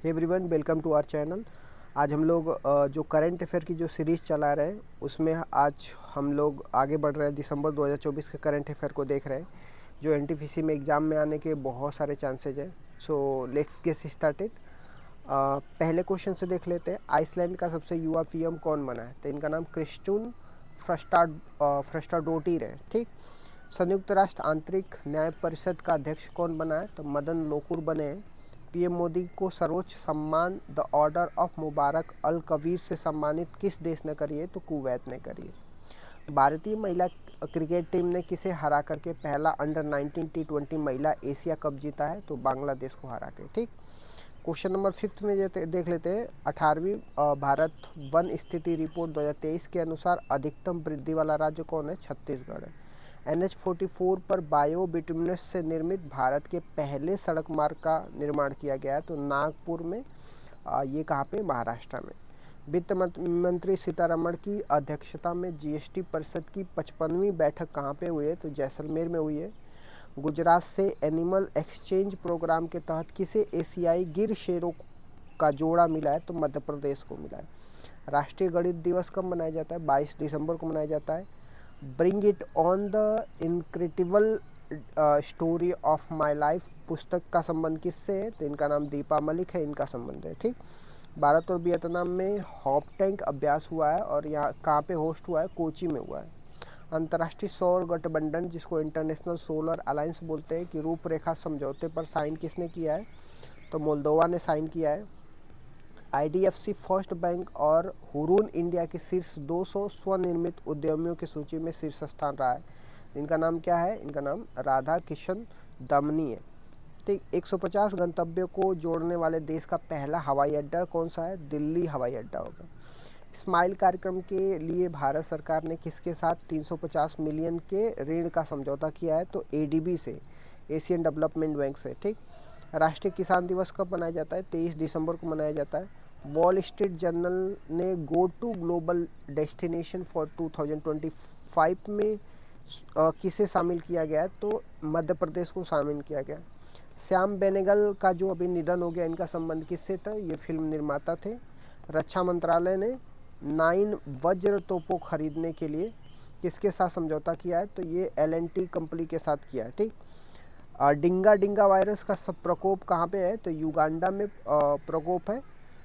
Hey everyone, welcome to our channel. आज हम लोग जो करंट अफेयर की जो सीरीज़ चला रहे हैं उसमें आज हम लोग आगे बढ़ रहे हैं। दिसंबर 2024 के करंट अफेयर को देख रहे हैं जो एनटीपीसी में एग्ज़ाम में आने के बहुत सारे चांसेज हैं। So let's get started. पहले क्वेश्चन से देख लेते हैं। आइसलैंड का सबसे युवा पीएम कौन बना है? तो इनका नाम क्रिस्टून फ्रस्टाडोटिर है। ठीक। संयुक्त राष्ट्र आंतरिक न्याय परिषद का अध्यक्ष कौन बना है? तो मदन लोकुर बने हैं। पीएम मोदी को सर्वोच्च सम्मान द ऑर्डर ऑफ मुबारक अल कबीर से सम्मानित किस देश ने करी है? तो कुवैत ने करी है। भारतीय महिला क्रिकेट टीम ने किसे हरा करके पहला अंडर 19 T20 महिला एशिया कप जीता है? तो बांग्लादेश को हरा के। ठीक। क्वेश्चन नंबर 5 में देख लेते हैं। 18वीं भारत वन स्थिति रिपोर्ट 2023 के अनुसार अधिकतम वृद्धि वाला राज्य कौन है? छत्तीसगढ़ है। NH44 पर बायो बिटुमिनस से निर्मित भारत के पहले सड़क मार्ग का निर्माण किया गया है। तो नागपुर में, ये कहाँ पे? महाराष्ट्र में। वित्त मंत्री सीतारमण की अध्यक्षता में जीएसटी परिषद की 55वीं बैठक कहाँ पे हुई है? तो जैसलमेर में हुई है। गुजरात से एनिमल एक्सचेंज प्रोग्राम के तहत किसे एशियाई गिर शेरों का जोड़ा मिला है? तो मध्य प्रदेश को मिला है। राष्ट्रीय गणित दिवस कब मनाया जाता है? 22 दिसंबर को मनाया जाता है। Bring it on the incredible story of my life पुस्तक का संबंध किससे है? तो इनका नाम दीपा मलिक है, इनका संबंध है। ठीक। भारत और वियतनाम में हॉप टैंक अभ्यास हुआ है और यहाँ कहाँ पे होस्ट हुआ है? कोची में हुआ है। अंतर्राष्ट्रीय सौर गठबंधन, जिसको इंटरनेशनल सोलर अलायंस बोलते हैं, कि रूपरेखा समझौते पर साइन किसने किया है? तो मोल्दोवा ने साइन किया है। आईडीएफसी फर्स्ट बैंक और हुरून इंडिया के शीर्ष 200 स्वनिर्मित उद्यमियों की सूची में शीर्ष स्थान रहा है। इनका नाम क्या है? इनका नाम राधा किशन दमनी है। ठीक। 150 गंतव्यों को जोड़ने वाले देश का पहला हवाई अड्डा कौन सा है? दिल्ली हवाई अड्डा होगा। स्माइल कार्यक्रम के लिए भारत सरकार ने किसके साथ 350 मिलियन के ऋण का समझौता किया है? तो एडीबी से, एशियन डेवलपमेंट बैंक से। ठीक। राष्ट्रीय किसान दिवस कब मनाया जाता है? 23 दिसंबर को मनाया जाता है। वॉल स्ट्रीट जर्नल ने go to global destination for 2025 में किसे शामिल किया गया है? तो मध्य प्रदेश को शामिल किया गया। श्याम बेनेगल का जो अभी निधन हो गया, इनका संबंध किससे था? ये फिल्म निर्माता थे। रक्षा मंत्रालय ने 9 वज्र तोपों खरीदने के लिए किसके साथ समझौता किया है? तो ये LNT कंपनी के साथ किया है। ठीक। डिंगा डिंगा वायरस का सब प्रकोप कहाँ पे है? तो युगांडा में प्रकोप है।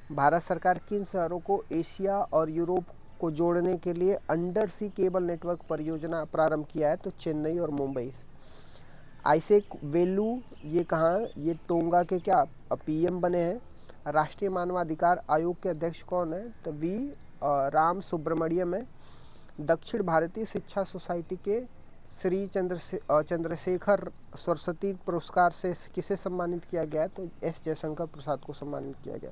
भारत सरकार किन शहरों को एशिया और यूरोप को जोड़ने के लिए अंडर सी केबल नेटवर्क परियोजना प्रारंभ किया है? तो चेन्नई और मुंबई से। आइसेक वेलू, ये कहाँ? ये टोंगा के क्या पीएम बने हैं। राष्ट्रीय मानवाधिकार आयोग के अध्यक्ष कौन है? तो राम सुब्रमण्यम है। दक्षिण भारतीय शिक्षा सोसाइटी के श्री चंद्रशेखर सरस्वती पुरस्कार से किसे सम्मानित किया गया? तो एस जयशंकर प्रसाद को सम्मानित किया गया।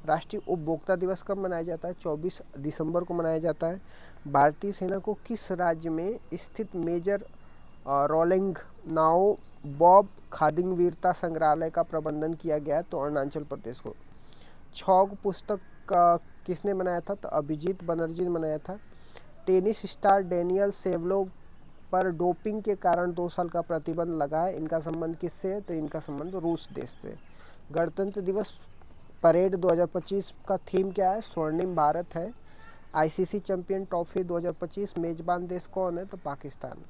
राष्ट्रीय उपभोक्ता दिवस कब मनाया जाता है? 24 दिसंबर को मनाया जाता है। भारतीय सेना को किस राज्य में स्थित मेजर रोलिंग नाओ बॉब खादिंग वीरता संग्रहालय का प्रबंधन किया गया? तो अरुणाचल प्रदेश को। छौग पुस्तक का किसने बनाया था? तो अभिजीत बनर्जी ने बनाया था। टेनिस स्टार डेनियल सेवलोव पर डोपिंग के कारण 2 साल का प्रतिबंध लगा है। इनका संबंध किससे है? तो इनका संबंध रूस देश से। गणतंत्र दिवस परेड 2025 का थीम क्या है? स्वर्णिम भारत है। आईसीसी चैंपियन ट्रॉफी 2025 मेजबान देश कौन है? तो पाकिस्तान।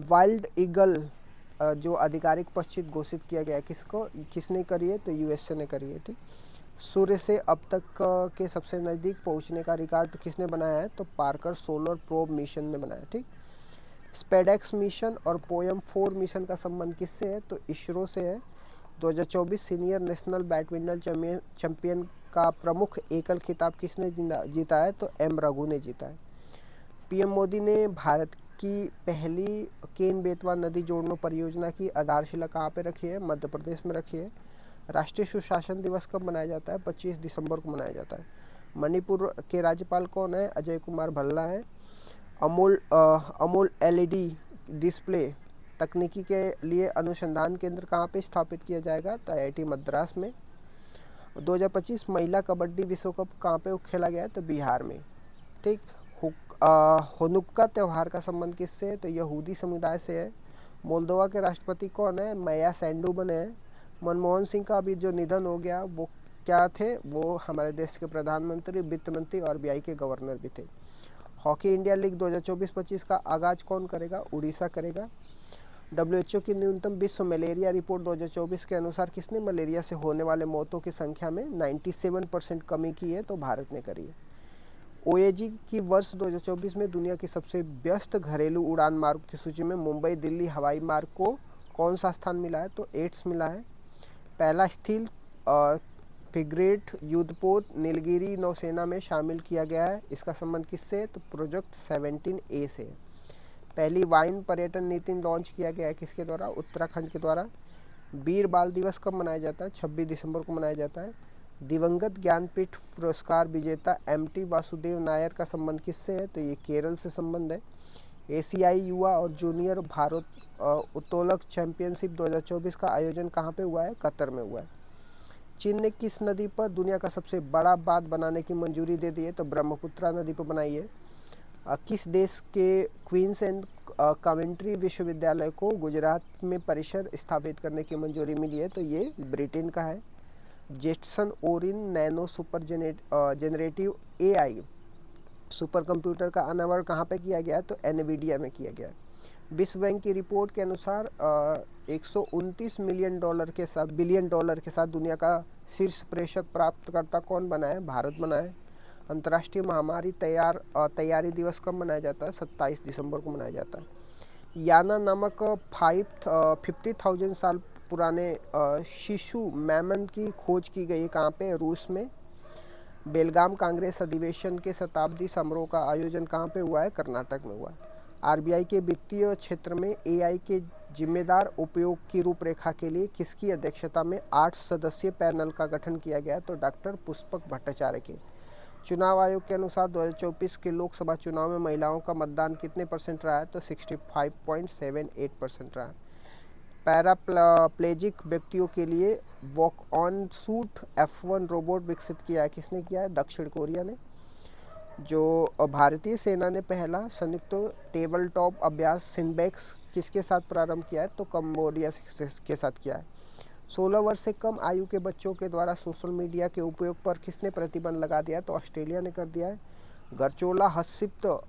वाइल्ड ईगल जो आधिकारिक पक्षी घोषित किया गया है, किसने करी है? तो यूएसए ने करी है। ठीक। सूर्य से अब तक के सबसे नज़दीक पहुंचने का रिकॉर्ड किसने बनाया है? तो पार्कर सोलर प्रोब मिशन ने बनाया। ठीक। स्पेडेक्स मिशन और पोयम 4 मिशन का संबंध किससे है? तो इसरो से है। 2024 सीनियर नेशनल बैडमिंटन चैंपियन का प्रमुख एकल खिताब किसने जीता है? तो एम रघु ने जीता है। पीएम मोदी ने भारत की पहली केन बेतवा नदी जोड़नो परियोजना की आधारशिला कहाँ पे रखी है? मध्य प्रदेश में रखी है। राष्ट्रीय सुशासन दिवस कब मनाया जाता है? 25 दिसंबर को मनाया जाता है। मणिपुर के राज्यपाल कौन है? अजय कुमार भल्ला है। अमूल LED डिस्प्ले तकनीकी के लिए अनुसंधान केंद्र कहाँ पे स्थापित किया जाएगा? तो IIT मद्रास में। 2025 महिला कबड्डी विश्व कप कहाँ पे खेला गया है? तो बिहार में। ठीक। हुनुक्का त्यौहार का संबंध किससे है? तो यहूदी समुदाय से है। मोल्दोवा के राष्ट्रपति कौन है? माया सैंडू बने हैं। मनमोहन सिंह का अभी जो निधन हो गया वो क्या थे, वो हमारे देश के प्रधानमंत्री, वित्त मंत्री और आरबीआई के गवर्नर भी थे। हॉकी इंडिया लीग 2024-25 का आगाज कौन करेगा? उड़ीसा करेगा। डब्ल्यूएचओ की न्यूनतम विश्व मलेरिया रिपोर्ट 2024 के अनुसार किसने मलेरिया से होने वाले मौतों की संख्या में 97% कमी की है? तो भारत ने करी है। ओएजी की वर्ष 2024 में दुनिया की सबसे व्यस्त घरेलू उड़ान मार्ग की सूची में मुंबई दिल्ली हवाई मार्ग को कौन सा स्थान मिला है? तो 8 मिला है। पहला स्टील फ्रिगेट युद्धपोत नीलगिरी नौसेना में शामिल किया गया है। इसका संबंध किससे? तो प्रोजेक्ट 17A से। पहली वाइन पर्यटन नीति लॉन्च किया गया है किसके द्वारा? उत्तराखंड के द्वारा। वीर बाल दिवस कब मनाया जाता है? 26 दिसंबर को मनाया जाता है। दिवंगत ज्ञानपीठ पुरस्कार विजेता एमटी वासुदेव नायर का संबंध किससे है? तो ये केरल से संबंध है। एशियाई युवा और जूनियर भारत उत्तोलक चैंपियनशिप 2024 का आयोजन कहाँ पे हुआ है? कतर में हुआ है। चीन ने किस नदी पर दुनिया का सबसे बड़ा बांध बनाने की मंजूरी दे दी है? तो ब्रह्मपुत्रा नदी पर बनाई है। किस देश के क्वींस एंड कमेंट्री विश्वविद्यालय को गुजरात में परिसर स्थापित करने की मंजूरी मिली है? तो ये ब्रिटेन का है। Jetson Orin Nano Super generative AI super computer का अनावरण कहाँ पे किया गया है? तो एनवीडिया में किया गया है। विश्व बैंक की रिपोर्ट के अनुसार 129 बिलियन डॉलर के साथ दुनिया का शीर्ष प्रेषक प्राप्तकर्ता कौन बना है? भारत बना है। अंतर्राष्ट्रीय महामारी तैयारी दिवस कब मनाया जाता है? 27 दिसंबर को मनाया जाता है। याना नामक 50,000 साल पुराने शिशु मैमन की खोज की गई। कहाँ पे? रूस में। बेलगाम कांग्रेस अधिवेशन के शताब्दी समारोह का आयोजन कहाँ पे हुआ है? कर्नाटक में हुआ है। आरबीआई के वित्तीय क्षेत्र में एआई के जिम्मेदार उपयोग की रूपरेखा के लिए किसकी अध्यक्षता में 8 सदस्यीय पैनल का गठन किया गया? तो डॉक्टर पुष्पक भट्टाचार्य के। चुनाव आयोग के अनुसार 2024 के लोकसभा चुनाव में महिलाओं का मतदान कितने % रहा है? तो 65.78% रहा है। पैराप्लेजिक व्यक्तियों के लिए walk on suit F1 robot विकसित किया है। किसने किया है? दक्षिण कोरिया ने। जो भारतीय सेना ने पहला संयुक्त टेबल टॉप अभ्यास सिनबेक्स किसके साथ प्रारंभ किया है? तो कंबोडिया के साथ किया है। 16 वर्ष से कम आयु के बच्चों के द्वारा सोशल मीडिया के उपयोग पर किसने प्रतिबंध लगा दिया? तो ऑस्ट्रेलिया ने कर दिया है। गरचोला हस्तशिल्प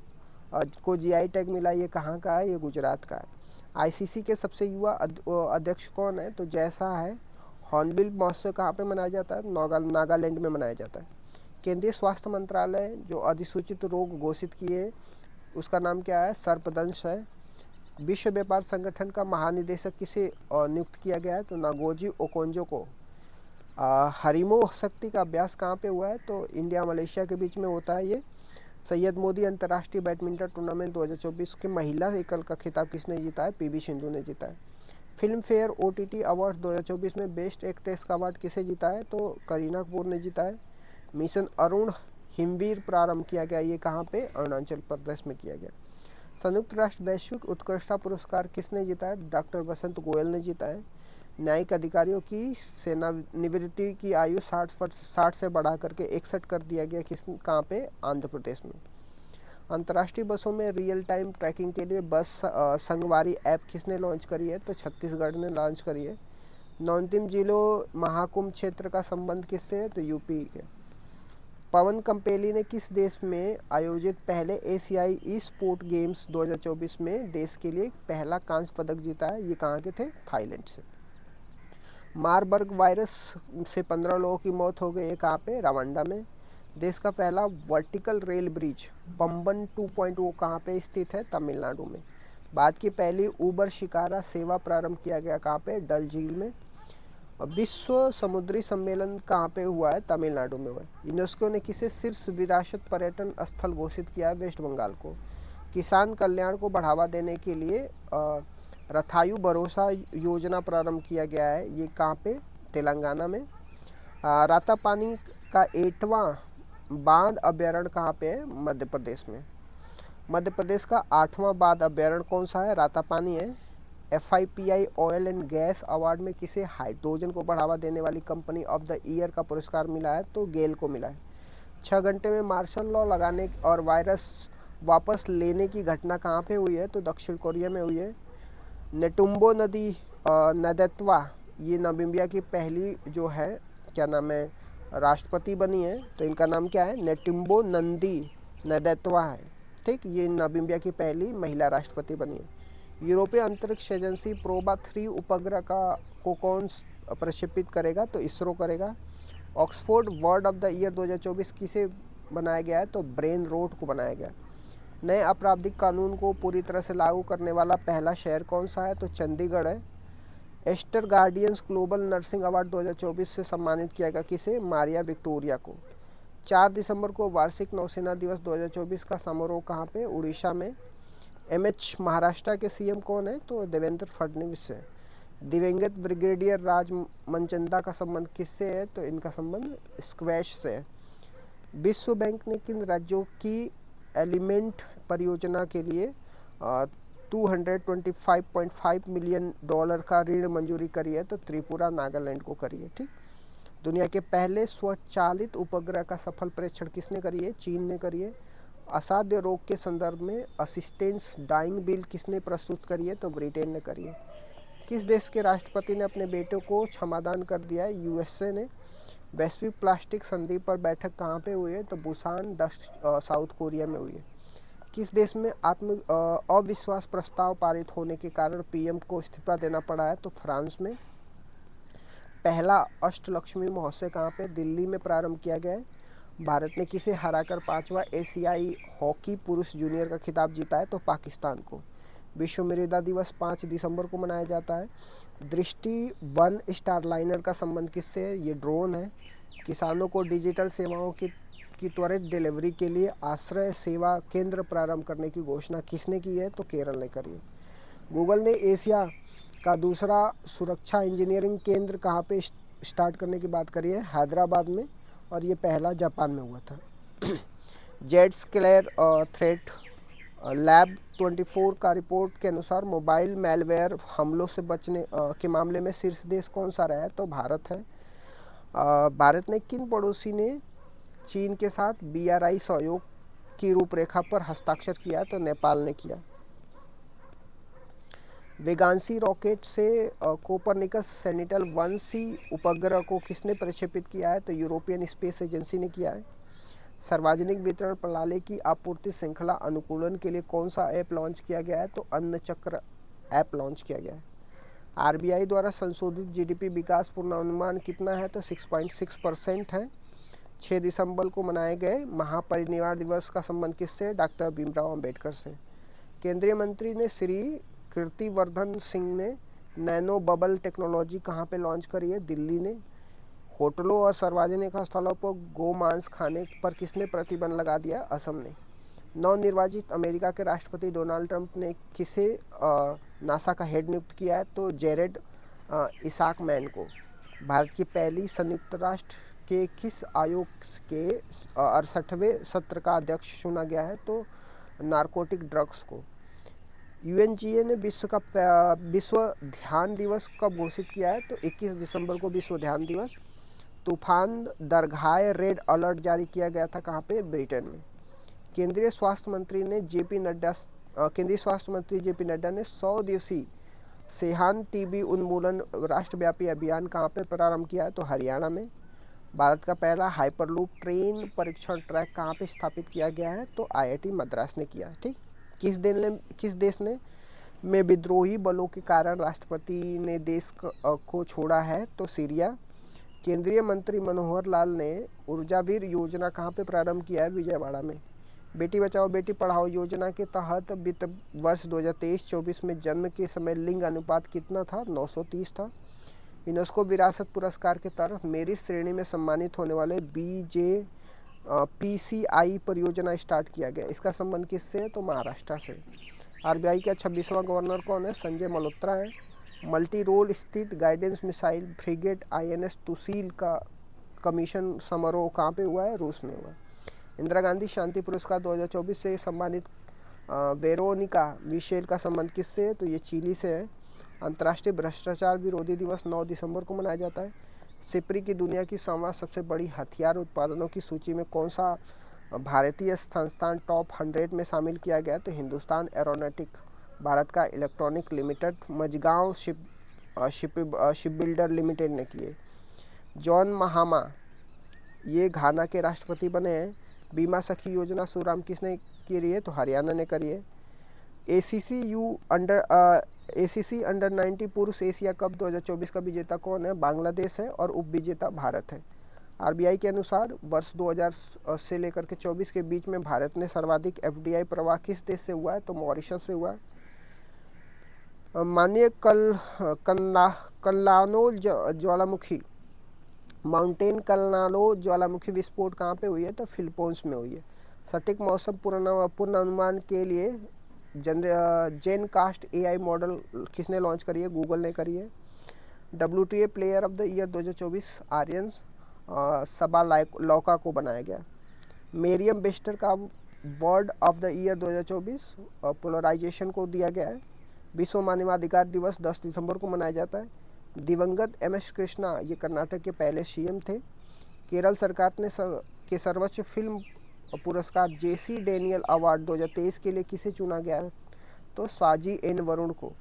को जीआई टैग मिला। ये कहाँ का है? ये गुजरात का है। आईसीसी के सबसे युवा अध्यक्ष कौन है? तो जैसा है। हॉर्नबिल महोत्सव कहाँ पे मनाया जाता है? नागालैंड में मनाया जाता है। केंद्रीय स्वास्थ्य मंत्रालय जो अधिसूचित रोग घोषित किए उसका नाम क्या है? सर्पदंश है। विश्व व्यापार संगठन का महानिदेशक किसे नियुक्त किया गया है? तो नागोजी ओकोंजो को। हरिमो शक्ति का अभ्यास कहाँ पे हुआ है? तो इंडिया मलेशिया के बीच में होता है ये। सैयद मोदी अंतर्राष्ट्रीय बैडमिंटन टूर्नामेंट 2024 के महिला एकल का खिताब किसने जीता है? पीवी सिंधु ने जीता है। फिल्म फेयर ओटीटी अवार्ड 2024 में बेस्ट एक्ट्रेस का अवार्ड किसे जीता है? तो करीना कपूर ने जीता है। मिशन अरुण हिमवीर प्रारंभ किया गया। ये कहाँ पे? अरुणाचल प्रदेश में किया गया। संयुक्त राष्ट्र वैश्विक उत्कृष्टता पुरस्कार किसने जीता है? डॉक्टर वसंत गोयल ने जीता है। न्यायिक अधिकारियों की सेवानिवृत्ति की आयु 60 से बढ़ा करके 61 कर दिया गया। कहाँ पे? आंध्र प्रदेश में। अंतर्राष्ट्रीय बसों में रियल टाइम ट्रैकिंग के लिए बस संगवारी ऐप किसने लॉन्च करी है? तो छत्तीसगढ़ ने लॉन्च करी है। नौंतिम जिलों महाकुंभ क्षेत्र का संबंध किससे है? तो यूपी के। पवन कंपेली ने किस देश में आयोजित पहले एशियाई ई स्पोर्ट गेम्स 2024 में देश के लिए पहला कांस्य पदक जीता है? ये कहाँ के थे? थाईलैंड से। मारबर्ग वायरस से 15 लोगों की मौत हो गई है। कहाँ पे? रवांडा में। देश का पहला वर्टिकल रेल ब्रिज पंबन 2.0 कहाँ पे स्थित है? तमिलनाडु में। बाद की पहली उबर शिकारा सेवा प्रारंभ किया गया। कहाँ पे? डल झील में। विश्व समुद्री सम्मेलन कहाँ पे हुआ है? तमिलनाडु में हुआ है। यूनेस्को ने किसे शीर्ष विरासत पर्यटन स्थल घोषित किया है? वेस्ट बंगाल को। किसान कल्याण को बढ़ावा देने के लिए रथायु भरोसा योजना प्रारंभ किया गया है। ये कहाँ पे? तेलंगाना में। रातापानी का 8वां बांध अभ्यारण्य कहाँ पे है? मध्य प्रदेश में। मध्य प्रदेश का 8वां बांध अभ्यारण्य कौन सा है? रातापानी है। FIPI oil and gas award में किसे हाइड्रोजन को बढ़ावा देने वाली कंपनी ऑफ द ईयर का पुरस्कार मिला है? तो गेल को मिला है। 6 घंटे में मार्शल लॉ लगाने और वायरस वापस लेने की घटना कहाँ पे हुई है? तो दक्षिण कोरिया में हुई है। नेटुम्बो नदी नदैत्वा ये नामीबिया की पहली जो है क्या नाम है राष्ट्रपति बनी है, तो इनका नाम क्या है, नेटिम्बो नंदी नदैत्वा है। ठीक, ये नामीबिया की पहली महिला राष्ट्रपति बनी है। यूरोपीय अंतरिक्ष एजेंसी प्रोबा 3 उपग्रह को कौन प्रक्षेपित करेगा, तो इसरो करेगा। Oxford word of the year 2024 किसे बनाया गया है, तो ब्रेन रोट को बनाया गया। नए आपराधिक कानून को पूरी तरह से लागू करने वाला पहला शहर कौन सा है, तो चंडीगढ़ है। Aster Guardians Global Nursing Award 2024 से सम्मानित किया गया किसे, मारिया विक्टोरिया को। 4 दिसंबर को वार्षिक नौसेना दिवस 2024 का समारोह कहाँ पे, उड़ीसा में। महाराष्ट्र के सीएम कौन है, तो देवेंद्र फडणवीस है। दिवंगत ब्रिगेडियर राज मनचंदा का संबंध किससे है, तो इनका संबंध स्क्वैश से है। विश्व बैंक ने किन राज्यों की एलिमेंट परियोजना के लिए $225.5 मिलियन का ऋण मंजूरी करी है, तो त्रिपुरा नागालैंड को करी है। ठीक, दुनिया के पहले स्वचालित उपग्रह का सफल परीक्षण किसने करी है, चीन ने करी है। असाध्य रोग के संदर्भ में असिस्टेंस डाइंग बिल किसने प्रस्तुत करी है, तो ब्रिटेन ने करी है। किस देश के राष्ट्रपति ने अपने बेटे को क्षमादान कर दिया है, यूएसए ने। वैश्विक प्लास्टिक संधि पर बैठक कहाँ पे हुई है, तो बुसान साउथ कोरिया में हुई है। किस देश में अविश्वास प्रस्ताव पारित होने के कारण पीएम को इस्तीफा देना पड़ा है, तो फ्रांस में। पहला अष्टलक्ष्मी महोत्सव कहाँ पे, दिल्ली में प्रारंभ किया गया है। भारत ने किसे हराकर 5वां एशियाई हॉकी पुरुष जूनियर का खिताब जीता है, तो पाकिस्तान को। विश्व मृदा दिवस 5 दिसंबर को मनाया जाता है। दृष्टि 1 स्टारलाइनर का संबंध किससे है, ये ड्रोन है। किसानों को डिजिटल सेवाओं की त्वरित डिलीवरी के लिए आश्रय सेवा केंद्र प्रारंभ करने की घोषणा किसने की है, तो केरल ने करी है। गूगल ने एशिया का दूसरा सुरक्षा इंजीनियरिंग केंद्र कहाँ पे स्टार्ट करने की बात करी है, हैदराबाद में, और ये पहला जापान में हुआ था। जेड स्केलर थ्रेट लैब 24 का रिपोर्ट के अनुसार मोबाइल मैलवेयर हमलों से बचने के मामले में शीर्ष देश कौन सा रहा है, तो भारत है। भारत ने किन पड़ोसी ने चीन के साथ BRI सहयोग की रूपरेखा पर हस्ताक्षर किया, तो नेपाल ने किया। वेगांसी रॉकेट से कोपरनिकस सेंटिनल-1C उपग्रह को किसने प्रक्षेपित किया है, तो यूरोपियन स्पेस एजेंसी ने किया है। सार्वजनिक वितरण प्रणाली की आपूर्ति श्रृंखला अनुकूलन के लिए कौन सा ऐप लॉन्च किया गया है, तो अन्न चक्र ऐप लॉन्च किया गया है। RBI द्वारा संशोधित GDP विकास पूर्वानुमान कितना है, तो 6.6% है। 6 दिसंबर को मनाए गए महापरिनिर्वाण दिवस का संबंध किससे, डॉक्टर भीमराव अंबेडकर से। केंद्रीय मंत्री ने श्री कीर्तिवर्धन सिंह ने नैनो बबल टेक्नोलॉजी कहाँ पे लॉन्च करी है, दिल्ली ने। होटलों और सार्वजनिक स्थलों पर गोमांस खाने पर किसने प्रतिबंध लगा दिया, असम ने। नवनिर्वाचित अमेरिका के राष्ट्रपति डोनाल्ड ट्रंप ने किसे नासा का हेड नियुक्त किया है, तो जेरेड इसाकमैन को। भारत की पहली संयुक्त राष्ट्र के किस आयोग के 68वें सत्र का अध्यक्ष चुना गया है, तो नारकोटिक ड्रग्स को। UNGA ने विश्व ध्यान दिवस कब घोषित किया है, तो 21 दिसंबर को विश्व ध्यान दिवस। तूफान दरघाय रेड अलर्ट जारी किया गया था कहाँ पे, ब्रिटेन में। केंद्रीय स्वास्थ्य मंत्री JP नड्डा ने 100 दिवसीय सेहान TB उन्मूलन राष्ट्रव्यापी अभियान कहाँ पे प्रारंभ किया है, तो हरियाणा में। भारत का पहला हाइपरलूप ट्रेन परीक्षण ट्रैक कहाँ पे स्थापित किया गया है, तो IIT मद्रास ने किया। ठीक, किस देश ने में विद्रोही बलों के कारण राष्ट्रपति ने देश को छोड़ा है, तो सीरिया। केंद्रीय मंत्री मनोहर लाल ने ऊर्जावीर योजना कहाँ पे प्रारंभ किया है, विजयवाड़ा में। बेटी बचाओ बेटी पढ़ाओ योजना के तहत वित्त वर्ष 2023-24 में जन्म के समय लिंग अनुपात कितना था, 930 था। यूनेस्को विरासत पुरस्कार के तहत मेरिट श्रेणी में सम्मानित होने वाले PCI परियोजना स्टार्ट किया गया, इसका संबंध किससे है, तो महाराष्ट्र से। RBI का 26वां गवर्नर कौन है, संजय मल्होत्रा है। मल्टी रोल स्थित guidance missile frigate INS Tushil का कमीशन समारोह कहाँ पे हुआ है, रूस में हुआ। इंदिरा गांधी शांति पुरस्कार 2024 से सम्मानित वेरोनिका मिशेल का संबंध किससे है, तो ये चिली से है। अंतर्राष्ट्रीय भ्रष्टाचार विरोधी दिवस 9 दिसंबर को मनाया जाता है। सिप्री की दुनिया की 100वां सबसे बड़ी हथियार उत्पादनों की सूची में कौन सा भारतीय संस्थान टॉप 100 में शामिल किया गया, तो हिंदुस्तान एरोनॉटिक। भारत का electronic limited Mazagon ship builder limited ने किए। जॉन महामा ये घाना के राष्ट्रपति बने हैं। बीमा सखी योजना शुभारंभ किसने करी है? तो हरियाणा ने करी है। एसीसी अंडर 90 पुरुष एशिया कप 2024 का विजेता कौन है? बांग्लादेश है और उप विजेता भारत है। आरबीआई के अनुसार वर्ष 2000 से लेकर के 24 के बीच में भारत में सर्वाधिक एफडीआई प्रवाह किस देश से हुआ है? तो मॉरिशस से हुआ है। माननीय कल्लानो ज्वालामुखी माउंटेन कल्लानो ज्वालामुखी विस्फोट कहाँ पे हुई है? तो फिलीपींस में हुई है। सटीक मौसम पूर्वानुमान के लिए जेनकास्ट एआई मॉडल किसने लॉन्च करी है? गूगल ने करी है। WTA player of the year 2024 Aryna Sabalenka को बनाया गया। मेरियम बेस्टर का word of the year 2024 polarisation को दिया गया है। विश्व मानवाधिकार दिवस 10 दिसंबर को मनाया जाता है। दिवंगत MS कृष्णा ये कर्नाटक के पहले CM थे। केरल सरकार ने के सर्वोच्च फिल्म पुरस्कार JC डेनियल अवार्ड 2023 के लिए किसे चुना गया है? तो साजी एन वरुण को।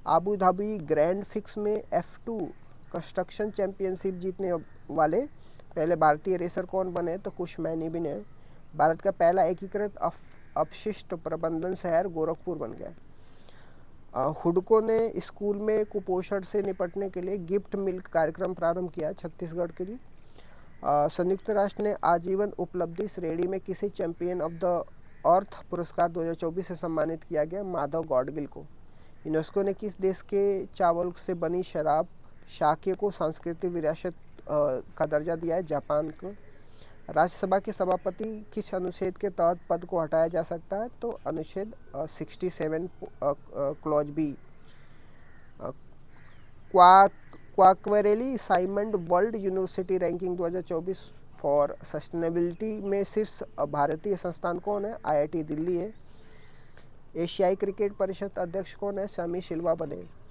आबू धाबी ग्रैंड फिक्स में F2 कंस्ट्रक्शन चैंपियनशिप जीतने वाले पहले भारतीय रेसर कौन बने? तो कुश मैनीबिन है। भारत का पहला एकीकृत अपशिष्ट प्रबंधन शहर गोरखपुर बन गया। हुडको ने स्कूल में कुपोषण से निपटने के लिए गिफ्ट मिल्क कार्यक्रम प्रारंभ किया छत्तीसगढ़ के लिए। संयुक्त राष्ट्र ने आजीवन उपलब्धि श्रेणी में किसी चैंपियन ऑफ द अर्थ पुरस्कार 2024 से सम्मानित किया गया? माधव गॉडगिल को। यूनेस्को ने किस देश के चावल से बनी शराब शाक्य को सांस्कृतिक विरासत का दर्जा दिया है? जापान को। राज्यसभा के सभापति किस अनुच्छेद के तहत पद को हटाया जा सकता है? तो अनुच्छेद 67 clause B. Quacquarelli Symonds world university ranking 2024 फॉर सस्टेनेबिलिटी में शीर्ष भारतीय संस्थान कौन है? IIT दिल्ली है। एशियाई क्रिकेट परिषद अध्यक्ष कौन है? शमी सिल्वा बने।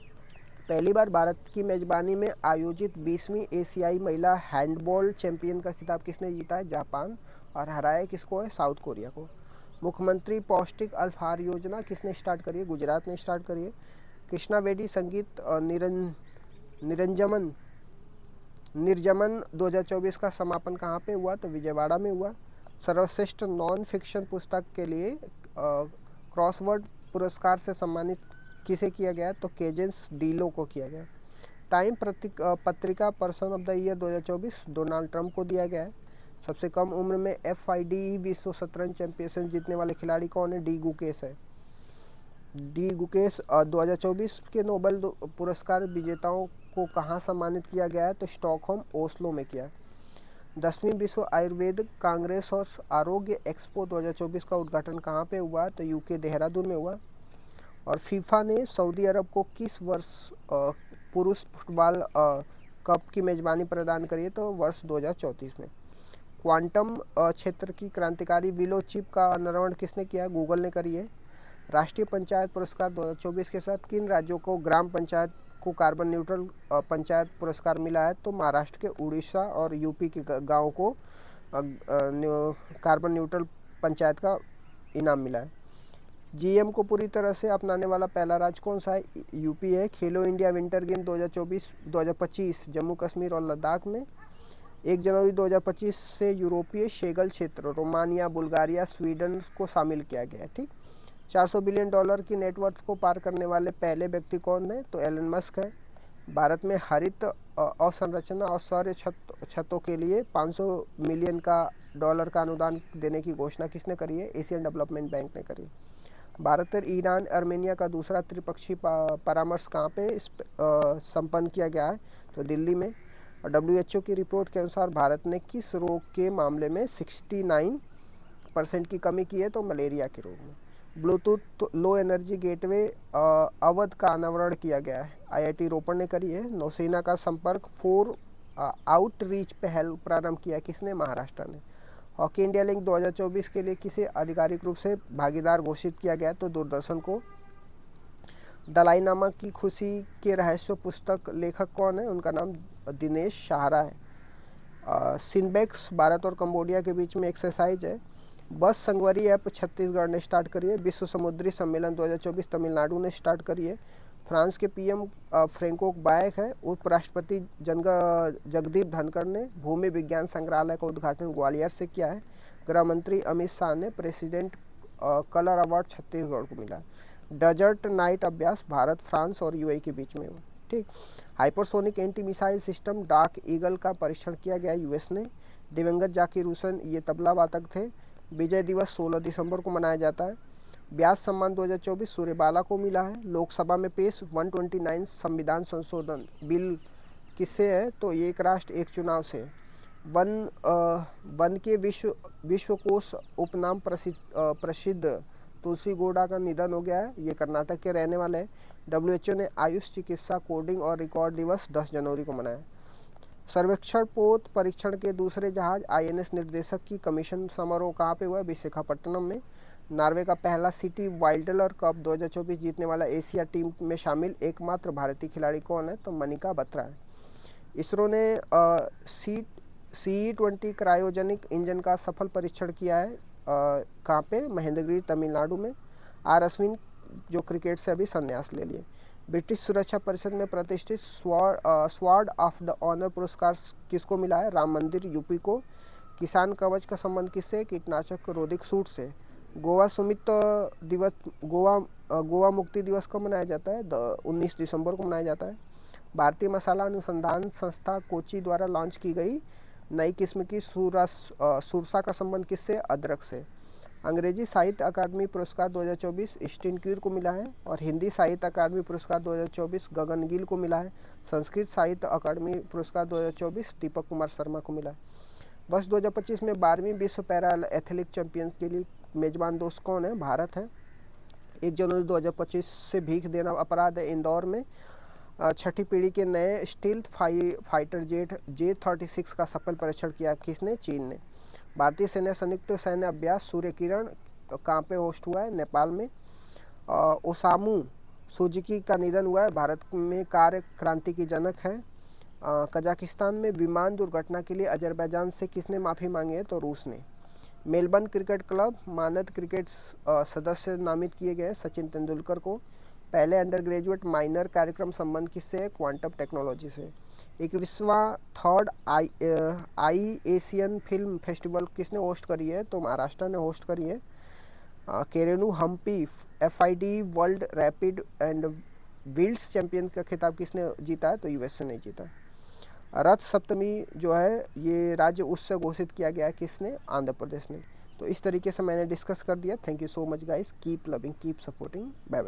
पहली बार भारत की मेजबानी में आयोजित 20वीं एशियाई महिला हैंडबॉल चैंपियन का खिताब किसने जीता है? जापान। और हराया किसको है? साउथ कोरिया को। मुख्यमंत्री पौष्टिक अल्पाहार योजना किसने स्टार्ट करी है? गुजरात ने स्टार्ट करी है। कृष्णा बेदी संगीत निर्जमन 2024 का समापन कहाँ पे हुआ? तो विजयवाड़ा में हुआ। सर्वश्रेष्ठ नॉन फिक्शन पुस्तक के लिए क्रॉसवर्ड पुरस्कार से सम्मानित किसे किया गया? तो केजेंस डीलो को किया गया। टाइम पत्रिका person of the year 2024 Donald Trump को दिया गया है। सबसे कम उम्र में FIDE विश्व शतरंज चैंपियनशिप जीतने वाले खिलाड़ी कौन है? डी गुकेश है। डी गुकेश 2024 के नोबेल पुरस्कार विजेताओं को कहाँ सम्मानित किया गया है? तो स्टॉकहोम ओस्लो में किया। 10वीं विश्व आयुर्वेद कांग्रेस और आरोग्य एक्सपो 2024 का उद्घाटन कहाँ पे हुआ? तो UK देहरादून में हुआ। और फीफा ने सऊदी अरब को किस वर्ष पुरुष फुटबॉल कप की मेजबानी प्रदान करी है? तो वर्ष 2034 में। क्वांटम क्षेत्र की क्रांतिकारी विलो चिप का अनावरण किसने किया? गूगल ने करी है। राष्ट्रीय पंचायत पुरस्कार 2024 के साथ किन राज्यों को ग्राम पंचायत को कार्बन न्यूट्रल पंचायत पुरस्कार मिला है? तो महाराष्ट्र के, उड़ीसा और UP के गाँव को कार्बन न्यूट्रल पंचायत का इनाम मिला है। GM को पूरी तरह से अपनाने वाला पहला राज्य कौन सा है? UP है। खेलो India winter game 2025 Jammu Kashmir और लद्दाख में। 1 जनवरी 2025 से यूरोपीय शेगल क्षेत्र रोमानिया, बुल्गारिया, स्वीडन को शामिल किया गया है। ठीक। $400 बिलियन की नेटवर्थ को पार करने वाले पहले व्यक्ति कौन है? तो एलन मस्क है। भारत में हरित अवसंरचना और सौर छतों के लिए $500 मिलियन का अनुदान देने की घोषणा किसने करी है? एशियन डेवलपमेंट बैंक ने करी। भारत और ईरान अर्मेनिया का दूसरा त्रिपक्षीय परामर्श कहाँ पे संपन्न किया गया है? तो दिल्ली में। और WHO की रिपोर्ट के अनुसार भारत ने किस रोग के मामले में 69% की कमी की है? तो मलेरिया के रोग में। Bluetooth low energy gateway Awadh का अनावरण किया गया है। IIT रोपड़ ने करी है। नौसेना का संपर्क 4 आउटरीच पहल प्रारंभ किया किसने? महाराष्ट्र ने। हॉकी इंडिया लिंक 2024 के लिए किसे आधिकारिक रूप से भागीदार घोषित किया गया? तो दूरदर्शन को। दलाईनामा की खुशी के रहस्य पुस्तक लेखक कौन है? उनका नाम दिनेश शाहरा है। सिनबेक्स भारत और कंबोडिया के बीच में एक्सरसाइज है। बस संगवारी ऐप छत्तीसगढ़ ने स्टार्ट करी है। विश्व समुद्री सम्मेलन 2024 तमिलनाडु ने स्टार्ट करी है। फ्रांस के पीएम फ्रेंको बायक है। उपराष्ट्रपति जगदीप धनखड़ ने भूमि विज्ञान संग्रहालय का उद्घाटन ग्वालियर से किया है। गृह मंत्री अमित शाह ने प्रेसिडेंट कलर अवार्ड छत्तीसगढ़ को मिला। डेजर्ट नाइट अभ्यास भारत, फ्रांस और यूएई के बीच में हुआ। ठीक। Hypersonic anti missile system dark eagle का परीक्षण किया गया यूएस ने। दिवंगत जाकिर हुसैन ये तबला वादक थे। विजय दिवस 16 दिसंबर को मनाया जाता है। व्यास सम्मान 2024 सूर्यबाला को मिला है। लोकसभा में पेश 129 संविधान संशोधन बिल किससे है? तो एक राष्ट्र एक चुनाव से। वन के विश्वकोश उपनाम प्रसिद्ध तुलसी गौड़ा का निधन हो गया है। ये कर्नाटक के रहने वाले हैं। डब्ल्यूएचओ ने आयुष चिकित्सा कोडिंग और रिकॉर्ड दिवस 10 जनवरी को मनाया। सर्वेक्षण पोत परीक्षण के दूसरे जहाज आईएनएस निर्देशक की कमीशन समारोह कहाँ पे हुआ? विशाखापट्टनम में। नॉर्वे का पहला सिटी वाइल्डलर कप 2024 जीतने वाला एशिया टीम में शामिल एकमात्र भारतीय खिलाड़ी कौन है? तो मनिका बत्रा है। इसरो ने CE-20 क्रायोजेनिक इंजन का सफल परीक्षण किया है। कहाँ पे? महेंद्रगिरी, तमिलनाडु में। आर अश्विन जो क्रिकेट से अभी संन्यास ले लिए। ब्रिटिश सुरक्षा परिषद में प्रतिष्ठित स्वॉर्ड ऑफ द ऑनर पुरस्कार किसको मिला है? राम मंदिर यूपी को। किसान कवच का संबंध किससे? कीटनाशक रोधिक सूट से। गोवा मुक्ति दिवस कब मनाया जाता है? 19 दिसंबर को मनाया जाता है। भारतीय मसाला अनुसंधान संस्था कोची द्वारा लॉन्च की गई नई किस्म की सुरसा का संबंध किससे? अदरक से। अंग्रेजी साहित्य अकादमी पुरस्कार 2024 स्टीन कीर को मिला है। और हिंदी साहित्य अकादमी पुरस्कार 2024 गगन गिल को मिला है। संस्कृत साहित्य अकादमी पुरस्कार 2024 दीपक कुमार शर्मा को मिला है। वर्ष 2025 में 12वीं विश्व पैरा एथलेटिक चैंपियंस के लिए मेजबान दोस्त कौन है? भारत है। 1 जनवरी 2025 से भीख देना अपराध है इंदौर में। छठी पीढ़ी के नए स्टील्थ फाइटर जेट J-36 का सफल परीक्षण किया किसने? चीन ने। भारतीय सेना संयुक्त सैन्य अभ्यास सूर्य किरण कहाँ पे होस्ट हुआ है? नेपाल में। ओसामू सुजुकी का निधन हुआ है। भारत में कार्य क्रांति की जनक है। कजाकिस्तान में विमान दुर्घटना के लिए अजरबैजान से किसने माफ़ी मांगी है? तो रूस ने। मेलबर्न क्रिकेट क्लब मानद क्रिकेट सदस्य नामित किए गए सचिन तेंदुलकर को। पहले अंडर ग्रेजुएट माइनर कार्यक्रम संबंध किससे है? क्वांटम टेक्नोलॉजी से। 21वां third eye Asian film festival किसने होस्ट करी है? तो महाराष्ट्र ने होस्ट करी है। केरेनु Humpy FID world rapid and wheels champion का खिताब किसने जीता है? तो यूएसए ने जीता। रथ सप्तमी जो है ये राज्य उत्सव घोषित किया गया है किसने? आंध्र प्रदेश ने। तो इस तरीके से मैंने डिस्कस कर दिया। Thank you so much guys. Keep loving, keep supporting. Bye bye.